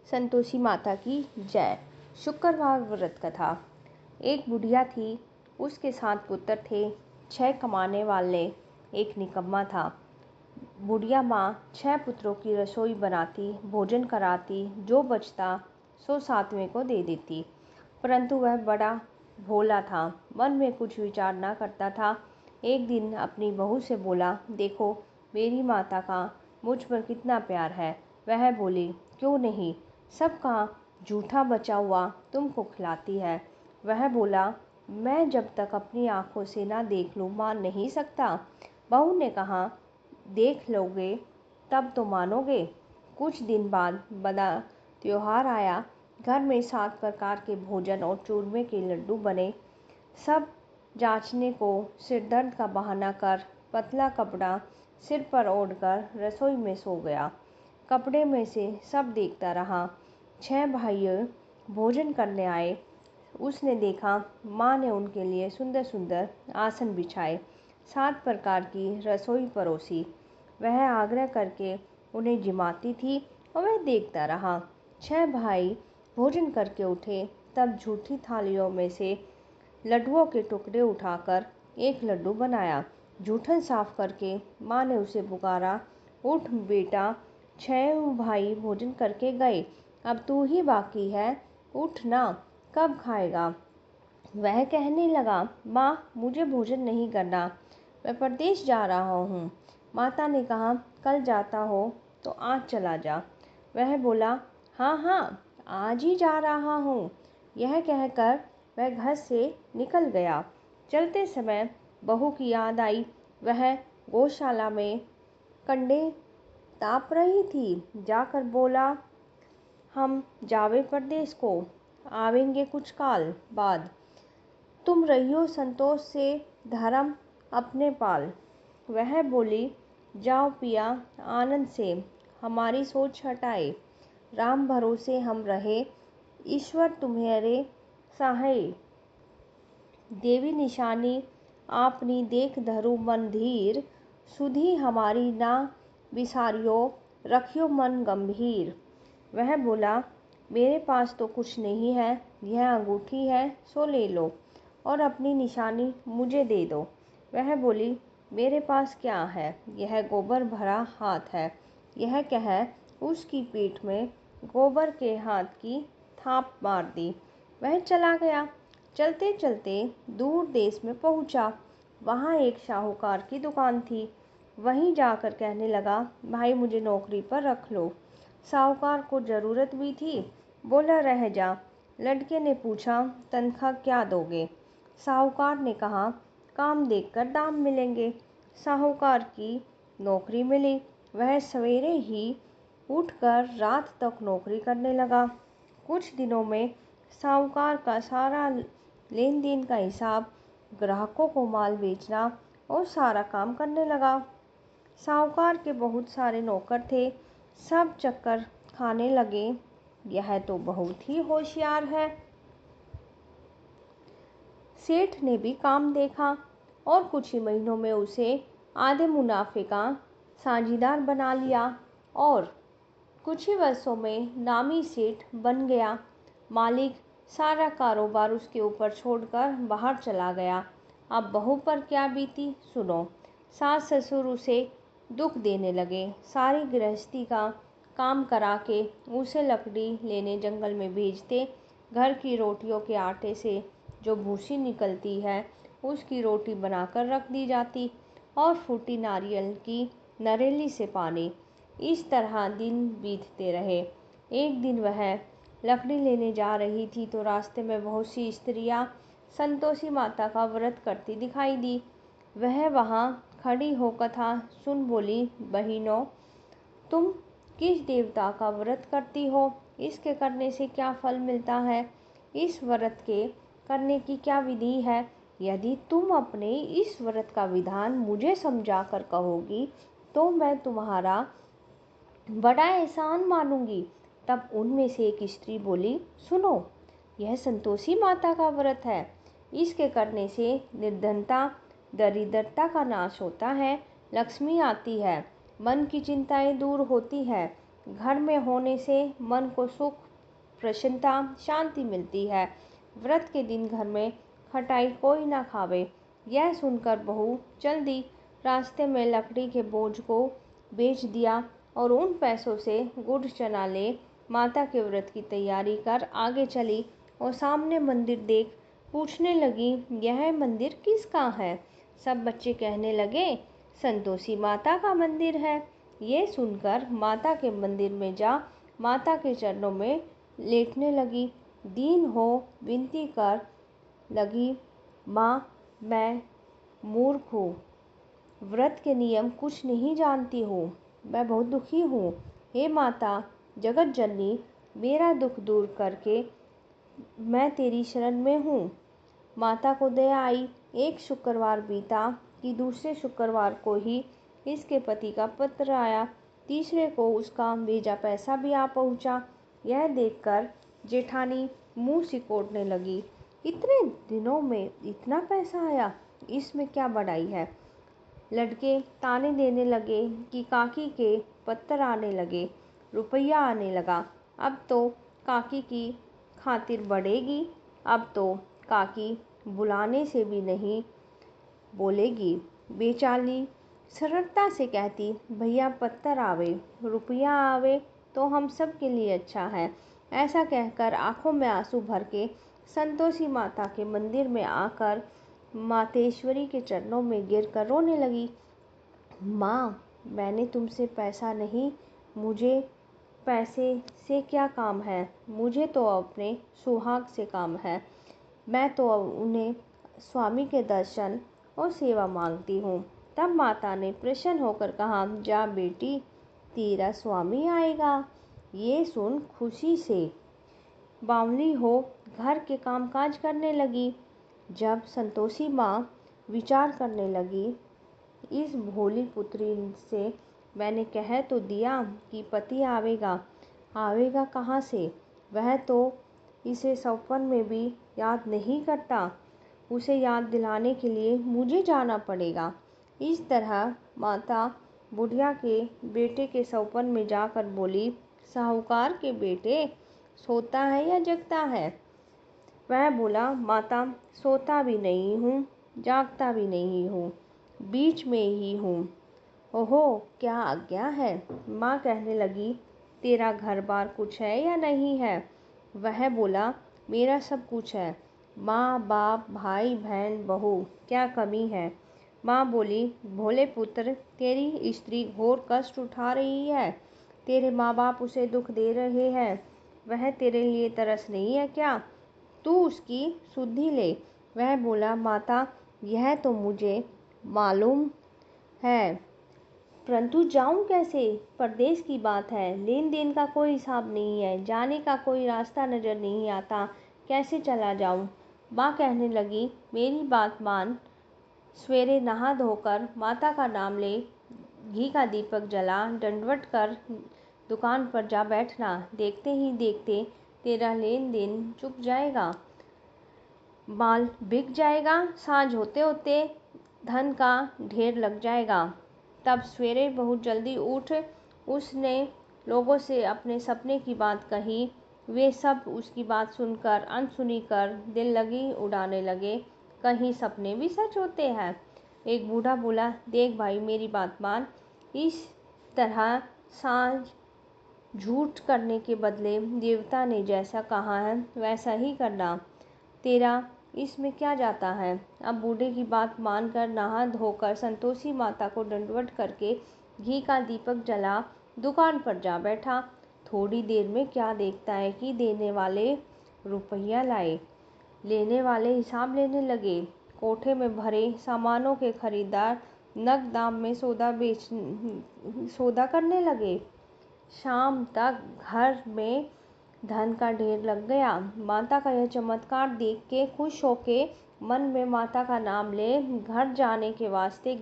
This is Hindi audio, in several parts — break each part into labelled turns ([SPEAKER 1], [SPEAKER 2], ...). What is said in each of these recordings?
[SPEAKER 1] संतोषी माता की जय। शुक्रवार व्रत कथा। एक बुढ़िया थी, उसके 7 पुत्र थे। 6 कमाने वाले, एक निकम्मा था। बुढ़िया माँ 6 पुत्रों की रसोई बनाती, भोजन कराती, जो बचता सो 7वें को दे देती। परंतु वह बड़ा भोला था, मन में कुछ विचार न करता था। एक दिन अपनी बहू से बोला, देखो मेरी माता का मुझ पर कितना प्यार है। वह बोली, क्यों नहीं, सबका जूठा बचा हुआ तुमको खिलाती है। वह बोला, मैं जब तक अपनी आंखों से ना देख लूँ मान नहीं सकता। बहू ने कहा, देख लोगे तब तो मानोगे। कुछ दिन बाद बड़ा त्योहार आया। घर में 7 प्रकार के भोजन और चूरमे के लड्डू बने। सब जांचने को सिरदर्द का बहाना कर पतला कपड़ा सिर पर ओढ़कर रसोई में सो गया। कपड़े में से सब देखता रहा। 6 भाई भोजन करने आए। उसने देखा माँ ने उनके लिए सुंदर सुंदर आसन बिछाए, 7 प्रकार की रसोई परोसी। वह आग्रह करके उन्हें जिमाती थी और वह देखता रहा। 6 भाई भोजन करके उठे, तब झूठी थालियों में से लड्डुओं के टुकड़े उठाकर एक लड्डू बनाया। जूठन साफ करके माँ ने उसे पुकारा, उठ बेटा, 6 भाई भोजन करके गए, अब तू ही बाकी है, उठ ना, कब खाएगा। वह कहने लगा, माँ मुझे भोजन नहीं करना, मैं परदेश जा रहा हूँ। माता ने कहा, कल जाता हो तो आज चला जा। वह बोला, हाँ हाँ आज ही जा रहा हूँ। यह कहकर वह घर से निकल गया। चलते समय बहू की याद आई। वह गौशाला में कंडे ताप रही थी। जाकर बोला, हम जावे परदेश को, आवेंगे कुछ काल बाद। तुम रहियो संतोष से धर्म अपने पाल। वह बोली, जाओ पिया आनंद से, हमारी सोच हटाए। राम भरोसे हम रहे, ईश्वर तुम्हारे सहाय। देवी निशानी आपनी देख धरु मन धीर, सुधी हमारी ना बिसारियो, रखियो मन गंभीर। वह बोला, मेरे पास तो कुछ नहीं है, यह अंगूठी है सो ले लो और अपनी निशानी मुझे दे दो। वह बोली, मेरे पास क्या है, यह गोबर भरा हाथ है। यह कह उसकी पीठ में गोबर के हाथ की थाप मार दी। वह चला गया। चलते चलते दूर देश में पहुंचा। वहाँ एक साहूकार की दुकान थी। वहीं जाकर कहने लगा, भाई मुझे नौकरी पर रख लो। साहूकार को ज़रूरत भी थी, बोला रह जा। लड़के ने पूछा, तनख्वाह क्या दोगे। साहूकार ने कहा, काम देखकर दाम मिलेंगे। साहूकार की नौकरी मिली। वह सवेरे ही उठकर रात तक नौकरी करने लगा। कुछ दिनों में साहूकार का सारा लेन देन का हिसाब, ग्राहकों को माल बेचना और सारा काम करने लगा। साहूकार के बहुत सारे नौकर थे, सब चक्कर खाने लगे, यह तो बहुत ही होशियार है। सेठ ने भी काम देखा और कुछ ही महीनों में उसे आधे मुनाफे का साझीदार बना लिया और कुछ ही वर्षों में नामी सेठ बन गया। मालिक सारा कारोबार उसके ऊपर छोड़कर बाहर चला गया। अब बहू पर क्या बीती सुनो। सास ससुर उसे दुख देने लगे। सारी गृहस्थी का काम करा के उसे लकड़ी लेने जंगल में भेजते। घर की रोटियों के आटे से जो भूसी निकलती है उसकी रोटी बनाकर रख दी जाती और फूटी नारियल की नरेली से पानी। इस तरह दिन बीतते रहे। एक दिन वह लकड़ी लेने जा रही थी तो रास्ते में बहुत सी स्त्रियां संतोषी माता का व्रत करती दिखाई दी। वह वहां खड़ी हो कथा सुन बोली, बहनों तुम किस देवता का व्रत करती हो, इसके करने से क्या फल मिलता है, इस व्रत के करने की क्या विधि है। यदि तुम अपने इस व्रत का विधान मुझे समझा कर कहोगी तो मैं तुम्हारा बड़ा एहसान मानूंगी। तब उनमें से एक स्त्री बोली, सुनो, यह संतोषी माता का व्रत है। इसके करने से निर्धनता दरिद्रता का नाश होता है, लक्ष्मी आती है, मन की चिंताएं दूर होती है, घर में होने से मन को सुख, प्रसन्नता, शांति मिलती है। व्रत के दिन घर में खटाई कोई ना खावे। यह सुनकर बहू जल्दी रास्ते में लकड़ी के बोझ को बेच दिया और उन पैसों से गुड़ चना ले माता के व्रत की तैयारी कर आगे चली और सामने मंदिर देख पूछने लगी, यह मंदिर किसका है? सब बच्चे कहने लगे, संतोषी माता का मंदिर है। ये सुनकर माता के मंदिर में जा माता के चरणों में लेटने लगी। दीन हो विनती कर लगी, माँ मैं मूर्ख हूँ, व्रत के नियम कुछ नहीं जानती हूँ, मैं बहुत दुखी हूँ। हे माता जगत जननी, मेरा दुख दूर करके मैं तेरी शरण में हूँ। माता को दया आई। एक शुक्रवार बीता कि दूसरे शुक्रवार को ही इसके पति का पत्र आया। तीसरे को उसका भेजा पैसा भी आ पहुँचा। यह देखकर जेठानी मुंह सिकोड़ने लगी। इतने दिनों में इतना पैसा आया, इसमें क्या बड़ाई है? लड़के ताने देने लगे कि काकी के पत्थर आने लगे, रुपया आने लगा। अब तो काकी की खातिर बढ़ेगी, अब तो काकी बुलाने से भी नहीं बोलेगी। बेचारी सरलता से कहती, भैया पत्थर आवे, रुपया आवे तो हम सब के लिए अच्छा है। ऐसा कहकर आंखों में आंसू भर के संतोषी माता के मंदिर में आकर मातेश्वरी के चरणों में गिरकर रोने लगी। माँ मैंने तुमसे पैसा नहीं, मुझे पैसे से क्या काम है? मुझे तो अपने सुहाग से काम है। मैं तो उन्हें स्वामी के दर्शन और सेवा मांगती हूँ। तब माता ने प्रसन्न होकर कहा, जा बेटी तेरा स्वामी आएगा। ये सुन खुशी से बावली हो घर के कामकाज करने लगी। जब संतोषी माँ विचार करने लगी, इस भोली पुत्री से मैंने कह तो दिया कि पति आवेगा, आवेगा कहाँ से? वह तो इसे सपन में भी याद नहीं करता। उसे याद दिलाने के लिए मुझे जाना पड़ेगा। इस तरह माता बुढ़िया के बेटे के सपन में जाकर बोली, साहूकार के बेटे सोता है या जगता है? वह बोला, माता सोता भी नहीं हूँ, जागता भी नहीं हूँ, बीच में ही हूँ। ओहो क्या आज्ञा है? माँ कहने लगी, तेरा घर बार कुछ है या नहीं है? वह बोला, मेरा सब कुछ है, माँ बाप भाई बहन बहू, क्या कमी है? माँ बोली, भोले पुत्र तेरी स्त्री घोर कष्ट उठा रही है, तेरे माँ बाप उसे दुख दे रहे हैं, वह तेरे लिए तरस नहीं है क्या? तू उसकी सुधि ले। वह बोला, माता यह तो मुझे मालूम है, परंतु जाऊं कैसे? परदेश की बात है, लेन देन का कोई हिसाब नहीं है, जाने का कोई रास्ता नजर नहीं आता, कैसे चला जाऊं? माँ कहने लगी, मेरी बात मान, सवेरे नहा धोकर माता का नाम ले, घी का दीपक जला, दंडवत कर दुकान पर जा बैठना। देखते ही देखते तेरा लेन देन चुक जाएगा, माल बिक जाएगा, सांझ होते होते धन का ढेर लग जाएगा। तब सवेरे बहुत जल्दी उठ उसने लोगों से अपने सपने की बात कही। वे सब उसकी बात सुनकर अनसुनी कर दिल लगी उड़ाने लगे। कहीं सपने भी सच होते हैं। एक बूढ़ा बोला, देख भाई मेरी बात मान, इस तरह सांझ झूठ करने के बदले देवता ने जैसा कहा है वैसा ही करना, तेरा इसमें क्या जाता है? अब बूढ़े की बात मानकर नहा धोकर संतोषी माता को दंडवत करके घी का दीपक जला दुकान पर जा बैठा। थोड़ी देर में क्या देखता है कि देने वाले रुपया लाए, लेने वाले हिसाब लेने लगे। कोठे में भरे सामानों के खरीदार नग दाम में सौदा करने लगे। शाम तक घर में धन का ढेर लग गया। माता का यह चमत्कार देख के खुश होके मन में माता का नाम ले घर जाने के वास्ते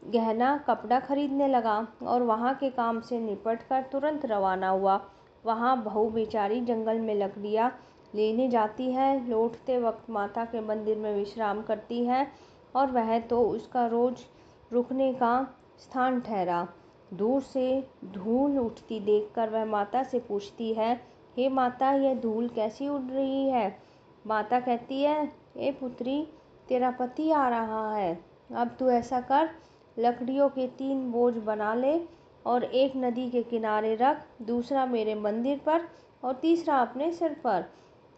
[SPEAKER 1] गहना कपड़ा खरीदने लगा और वहाँ के काम से निपट कर तुरंत रवाना हुआ। वहाँ बहू बेचारी जंगल में लकड़ियाँ लेने जाती है, लौटते वक्त माता के मंदिर में विश्राम करती है और वह तो उसका रोज रुकने का स्थान ठहरा। दूर से धूल उठती देखकर वह माता से पूछती है, हे माता, यह धूल कैसी उड़ रही है? माता कहती है, ए पुत्री, तेरा पति आ रहा है। अब तू ऐसा कर, लकड़ियों के 3 बोझ बना ले और एक नदी के किनारे रख, दूसरा मेरे मंदिर पर और तीसरा अपने सिर पर।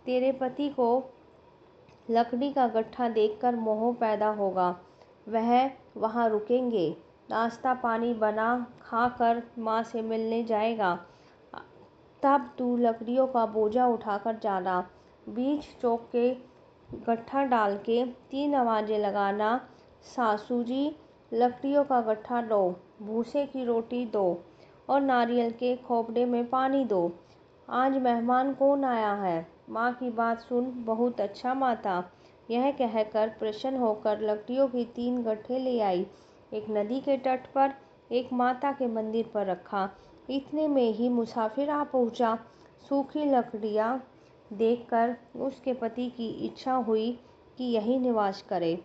[SPEAKER 1] तेरे पति को लकड़ी का गट्ठा देखकर मोह पैदा होगा, वह वहाँ रुकेंगे। नाश्ता पानी बना खाकर माँ से मिलने जाएगा। तब तू लकड़ियों का बोझा उठाकर जाना, बीच चौक के गट्ठा डाल के 3 आवाज़ें लगाना, सासू जी, लकड़ियों का गट्ठा लो, भूसे की रोटी दो और नारियल के खोपड़े में पानी दो। आज मेहमान कौन आया है? माँ की बात सुन, बहुत अच्छा माता। यह कहकर प्रसन्न होकर लकड़ियों की 3 गट्ठे ले आई, एक नदी के तट पर, एक माता के मंदिर पर रखा। इतने में ही मुसाफिर आ पहुँचा। सूखी लकड़ियाँ देखकर उसके पति की इच्छा हुई कि यहीं निवास करे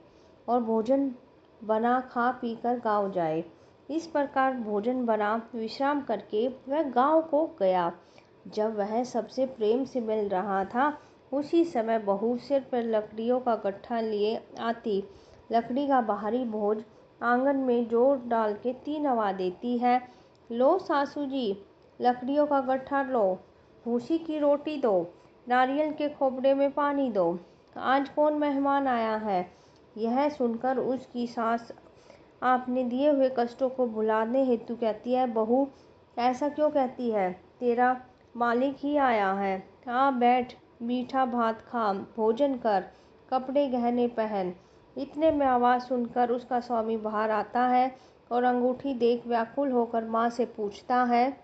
[SPEAKER 1] और भोजन बना खा पी कर गाँव जाए। इस प्रकार भोजन बना विश्राम करके वह गाँव को गया। जब वह सबसे प्रेम से मिल रहा था, उसी समय बहू सिर पर लकड़ियों का गट्ठा लिए आती। लकड़ी का बाहरी बोझ आंगन में जोर डाल के 3 आवाज़ देती है, लो सासू जी, लकड़ियों का गट्ठा लो, भूसी की रोटी दो, नारियल के खोपड़े में पानी दो। आज कौन मेहमान आया है? यह सुनकर उसकी सास आपने दिए हुए कष्टों को भुलाने हेतु कहती है, बहू, ऐसा क्यों कहती है? तेरा मालिक ही आया है। आ बैठ, मीठा भात खा, भोजन कर, कपड़े गहने पहन। इतने में आवाज़ सुनकर उसका स्वामी बाहर आता है और अंगूठी देख व्याकुल होकर माँ से पूछता है,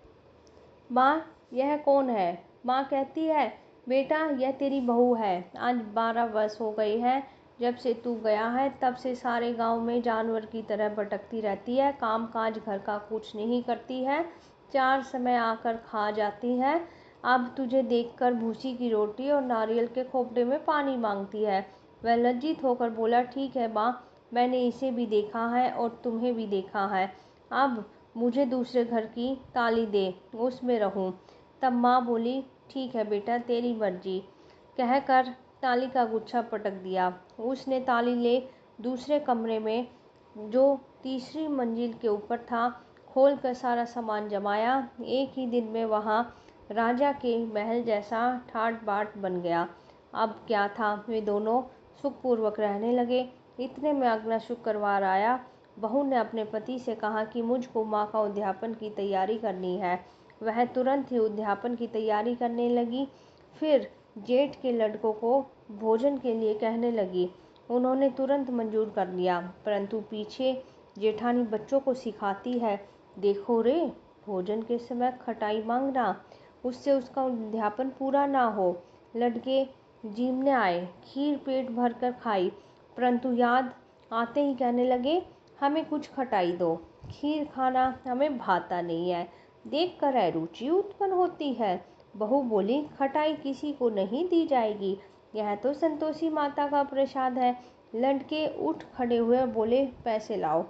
[SPEAKER 1] माँ, यह कौन है? माँ कहती है, बेटा, यह तेरी बहू है। आज 12 वर्ष हो गई है जब से तू गया है, तब से सारे गांव में जानवर की तरह भटकती रहती है, काम काज घर का कुछ नहीं करती है, 4 समय आकर खा जाती है। अब तुझे देखकर भूसी की रोटी और नारियल के खोपड़े में पानी मांगती है। वह लज्जित होकर बोला, ठीक है माँ, मैंने इसे भी देखा है और तुम्हें भी देखा है। अब मुझे दूसरे घर की ताली दे, उसमें रहूं। तब माँ बोली, ठीक है बेटा, तेरी मर्जी, कहकर ताली का गुच्छा पटक दिया। उसने ताली ले दूसरे कमरे में, जो तीसरी मंजिल के ऊपर था, खोल कर सारा सामान जमाया। एक ही दिन में वहाँ राजा के महल जैसा ठाट बाट बन गया। अब क्या था, वे दोनों सुखपूर्वक रहने लगे। इतने में अगला शुक्रवार आया। बहू ने अपने पति से कहा कि मुझको माँ का उद्यापन की तैयारी करनी है। वह तुरंत ही उद्यापन की तैयारी करने लगी। फिर जेठ के लड़कों को भोजन के लिए कहने लगी। उन्होंने तुरंत मंजूर कर लिया, परंतु पीछे जेठानी बच्चों को सिखाती है, देखो रे, भोजन के समय खटाई मांगना, उससे उसका उद्यापन पूरा ना हो। लड़के जीमने आए, खीर पेट भर कर खाई, परंतु याद आते ही कहने लगे, हमें कुछ खटाई दो, खीर खाना हमें भाता नहीं है, देखकर अरुचि उत्पन्न होती है। बहू बोली, खटाई किसी को नहीं दी जाएगी, यह तो संतोषी माता का प्रसाद है। लड़के उठ खड़े हुए और बोले, पैसे लाओ।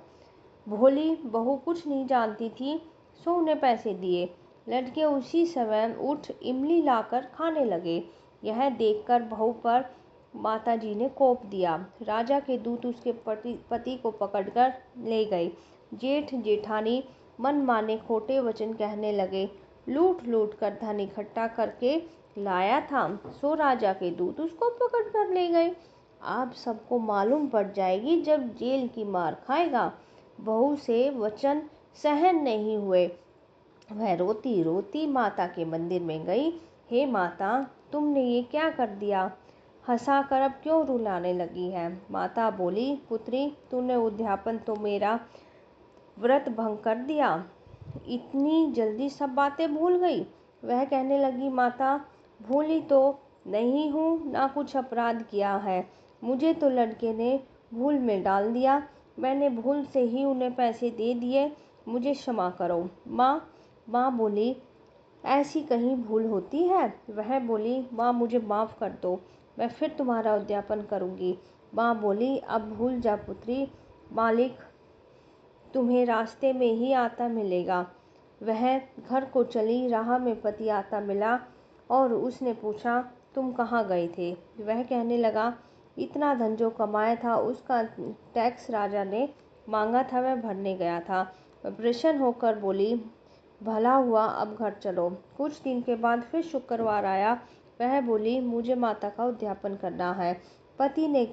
[SPEAKER 1] भोली बहू कुछ नहीं जानती थी, सो उन्हें पैसे दिए। लड़के उसी समय उठ इमली लाकर खाने लगे। यह देखकर बहू पर माताजी ने कोप दिया। राजा के दूत उसके पति को पकड़कर ले गए। जेठ जेठानी मन माने खोटे वचन कहने लगे। लूट लूट कर धन इकट्ठा करके लाया था, सो राजा के दूत उसको पकड़ कर ले गए। आप सबको मालूम पड़ जाएगी जब जेल की मार खाएगा। बहू से वचन सहन नहीं हुए। वह रोती रोती माता के मंदिर में गई। हे माता, तुमने ये क्या कर दिया? हंसाकर अब क्यों रुलाने लगी है? माता बोली, पुत्री, तूने उद्यापन तो मेरा व्रत भंग कर दिया, इतनी जल्दी सब बातें भूल गई। वह कहने लगी, माता, भूली तो नहीं हूँ, ना कुछ अपराध किया है, मुझे तो लड़के ने भूल में डाल दिया, मैंने भूल से ही उन्हें पैसे दे दिए, मुझे क्षमा करो। माँ बोली, ऐसी कहीं भूल होती है? वह बोली, माँ, मुझे माफ़ कर दो, मैं फिर तुम्हारा उद्यापन करूँगी। माँ बोली, अब भूल जा पुत्री, मालिक तुम्हें रास्ते में ही आता मिलेगा। वह घर को चली, राह में पति आता मिला और उसने पूछा, तुम कहाँ गए थे? वह कहने लगा, इतना धन जो कमाया था उसका टैक्स राजा ने मांगा था, वह भरने गया था। प्रसन्न होकर बोली, भला हुआ, अब घर चलो। कुछ दिन के बाद फिर शुक्रवार आया। वह बोली, मुझे माता का उद्यापन करना है। पति ने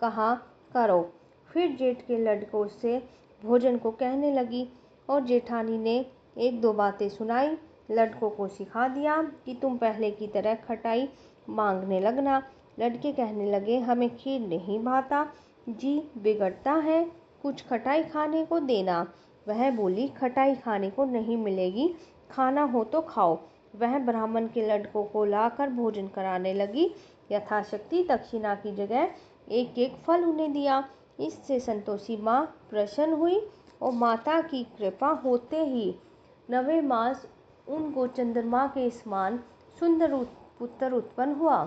[SPEAKER 1] कहा, करो। फिर जेठ के लड़कों से भोजन को कहने लगी और जेठानी ने एक दो बातें सुनाई। लड़कों को सिखा दिया कि तुम पहले की तरह खटाई मांगने लगना। लड़के कहने लगे, हमें खीर नहीं भाता, जी बिगड़ता है, कुछ खटाई खाने को देना। वह बोली, खटाई खाने को नहीं मिलेगी, खाना हो तो खाओ। वह ब्राह्मण के लड़कों को लाकर भोजन कराने लगी। यथाशक्ति दक्षिणा की जगह एक एक फल उन्हें दिया। इससे संतोषी माँ प्रसन्न हुई और माता की कृपा होते ही 9वें मास उनको चंद्रमा के समान सुंदर पुत्र उत्पन्न हुआ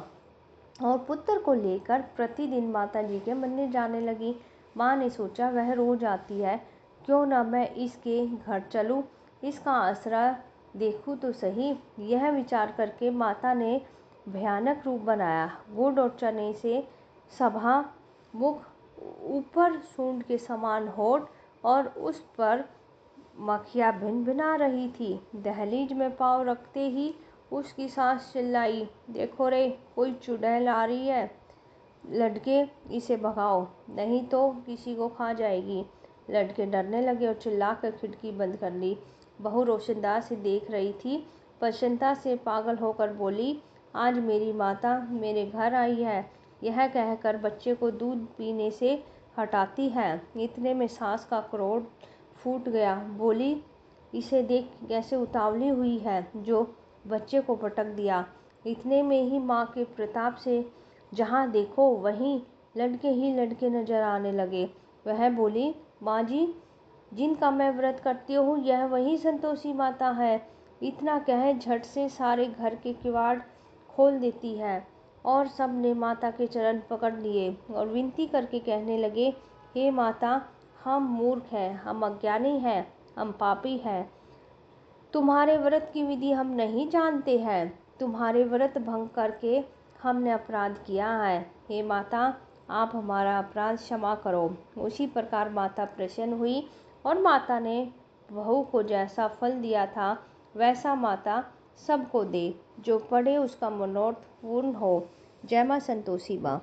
[SPEAKER 1] और पुत्र को लेकर प्रतिदिन माता जी के मंदिर जाने लगी। माँ ने सोचा, वह रोज आती है, क्यों ना मैं इसके घर चलूं, इसका आसरा देखूं तो सही। यह विचार करके माता ने भयानक रूप बनाया। गुड़ और चने से सभा मुख, ऊपर सूंड के समान होठ और उस पर मक्खियाँ भिनभिना रही थी। दहलीज में पाँव रखते ही उसकी सास चिल्लाई, देखो रे, कोई चुड़ैल आ रही है, लड़के इसे भगाओ, नहीं तो किसी को खा जाएगी। लड़के डरने लगे और चिल्लाकर खिड़की बंद कर ली। बहू रोशनदान से देख रही थी। प्रसन्नता से पागल होकर बोली, आज मेरी माता मेरे घर आई है, यह कहकर बच्चे को दूध पीने से हटाती है। इतने में सास का क्रोध फूट गया। बोली, इसे देख कैसे उतावली हुई है, जो बच्चे को पटक दिया। इतने में ही माँ के प्रताप से जहाँ देखो वहीं लड़के ही लड़के नजर आने लगे। वह बोली, माँ जी, जिनका मैं व्रत करती हूँ यह वही संतोषी माता है। इतना कह झट से सारे घर के किवाड़ खोल देती है और सब ने माता के चरण पकड़ लिए और विनती करके कहने लगे, हे माता, हम मूर्ख हैं, हम अज्ञानी हैं, हम पापी हैं, तुम्हारे व्रत की विधि हम नहीं जानते हैं, तुम्हारे व्रत भंग करके हमने अपराध किया है। हे माता, आप हमारा अपराध क्षमा करो। उसी प्रकार माता प्रसन्न हुई और माता ने बहू को जैसा फल दिया था वैसा माता सबको दे, जो पढ़े उसका मनोरथ पूर्ण हो। जय माँ संतोषी माँ।